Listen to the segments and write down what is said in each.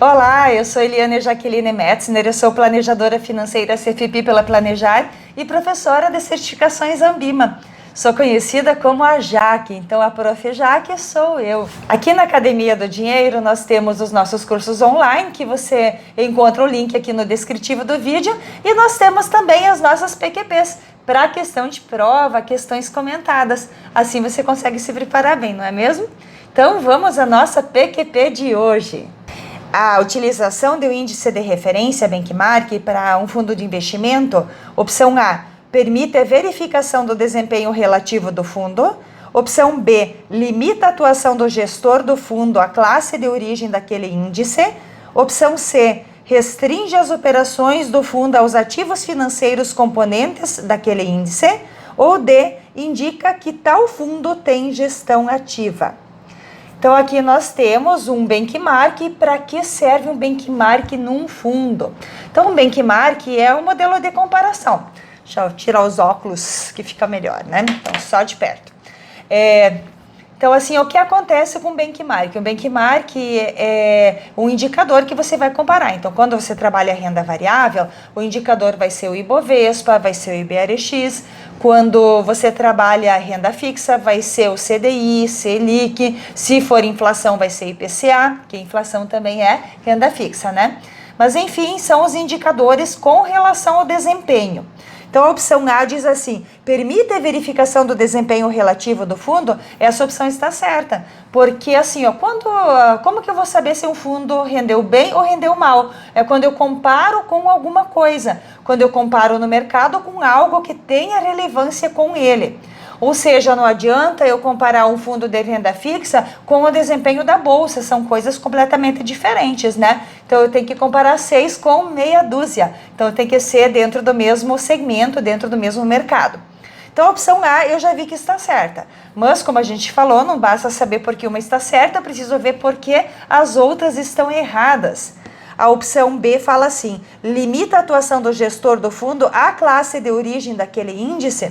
Olá, eu sou Eliane Jaqueline Metzner, eu sou planejadora financeira CFP pela Planejar e professora de certificações Ambima. Sou conhecida como a Jaque, então a Prof. Jaque sou eu. Aqui na Academia do Dinheiro nós temos os nossos cursos online, que você encontra o link aqui no descritivo do vídeo, e nós temos também as nossas PQPs, para questão de prova, questões comentadas. Assim você consegue se preparar bem, não é mesmo? Então vamos à nossa PQP de hoje. A utilização do índice de referência benchmark para um fundo de investimento, opção A, permite a verificação do desempenho relativo do fundo. Opção B, limita a atuação do gestor do fundo à classe de origem daquele índice. Opção C, restringe as operações do fundo aos ativos financeiros componentes daquele índice. Ou D, indica que tal fundo tem gestão ativa. Então aqui nós temos um benchmark. Para que serve um benchmark num fundo? Então um benchmark é um modelo de comparação. Deixa eu tirar os óculos que fica melhor, né? Então só de perto. Então assim, o que acontece com o benchmark? O benchmark é um indicador que você vai comparar. Então quando você trabalha renda variável, o indicador vai ser o Ibovespa, vai ser o IBRX. Quando você trabalha renda fixa, vai ser o CDI, Selic. Se for inflação, vai ser IPCA, que inflação também é renda fixa, né? Mas enfim, são os indicadores com relação ao desempenho. Então a opção A diz assim, permite a verificação do desempenho relativo do fundo? Essa opção está certa, porque assim, ó, como que eu vou saber se um fundo rendeu bem ou rendeu mal? É quando eu comparo com alguma coisa, quando eu comparo no mercado com algo que tenha relevância com ele. Ou seja, não adianta eu comparar um fundo de renda fixa com o desempenho da bolsa, são coisas completamente diferentes, né? Então eu tenho que comparar 6 com meia dúzia, então tem que ser dentro do mesmo segmento, dentro do mesmo mercado. Então a opção A eu já vi que está certa, mas como a gente falou, não basta saber por que uma está certa, eu preciso ver por que as outras estão erradas. A opção B fala assim, limita a atuação do gestor do fundo à classe de origem daquele índice?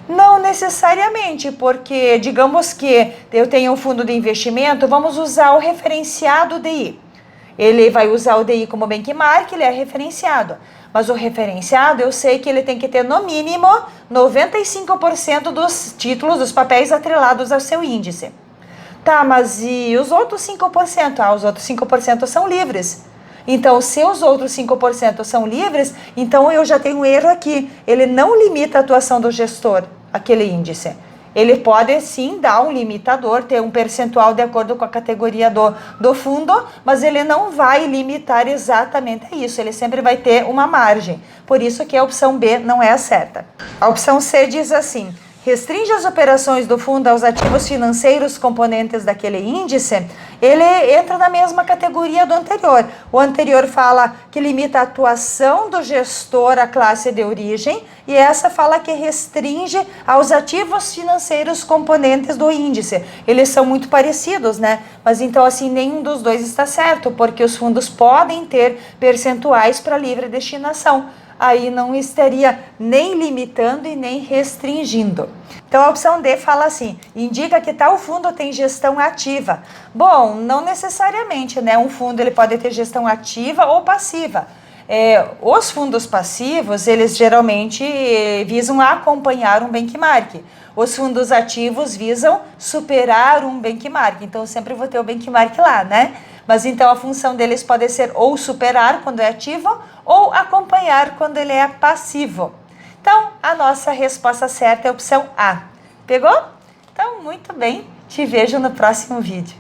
Não necessariamente, porque digamos que eu tenho um fundo de investimento, vamos usar o referenciado DI. Ele vai usar o DI como benchmark, ele é referenciado. Mas o referenciado, eu sei que ele tem que ter no mínimo 95% dos títulos, dos papéis atrelados ao seu índice. Tá, mas e os outros 5%? Ah, os outros 5% são livres. Então, se os outros 5% são livres, então eu já tenho um erro aqui. Ele não limita a atuação do gestor, aquele índice. Ele pode sim dar um limitador, ter um percentual de acordo com a categoria do fundo, mas ele não vai limitar exatamente isso. Ele sempre vai ter uma margem. Por isso que a opção B não é a certa. A opção C diz assim, restringe as operações do fundo aos ativos financeiros componentes daquele índice, ele entra na mesma categoria do anterior. O anterior fala que limita a atuação do gestor à classe de origem e essa fala que restringe aos ativos financeiros componentes do índice. Eles são muito parecidos, né? Mas então assim, nenhum dos dois está certo, porque os fundos podem ter percentuais para livre destinação. Aí não estaria nem limitando e nem restringindo. Então a opção D fala assim, indica que tal fundo tem gestão ativa. Bom, não necessariamente, né? Um fundo ele pode ter gestão ativa ou passiva. Os fundos passivos, eles geralmente visam acompanhar um benchmark. Os fundos ativos visam superar um benchmark. Então eu sempre vou ter o benchmark lá, né? Mas então a função deles pode ser ou superar quando é ativo ou acompanhar quando ele é passivo. Então a nossa resposta certa é a opção A. Pegou? Então muito bem, te vejo no próximo vídeo.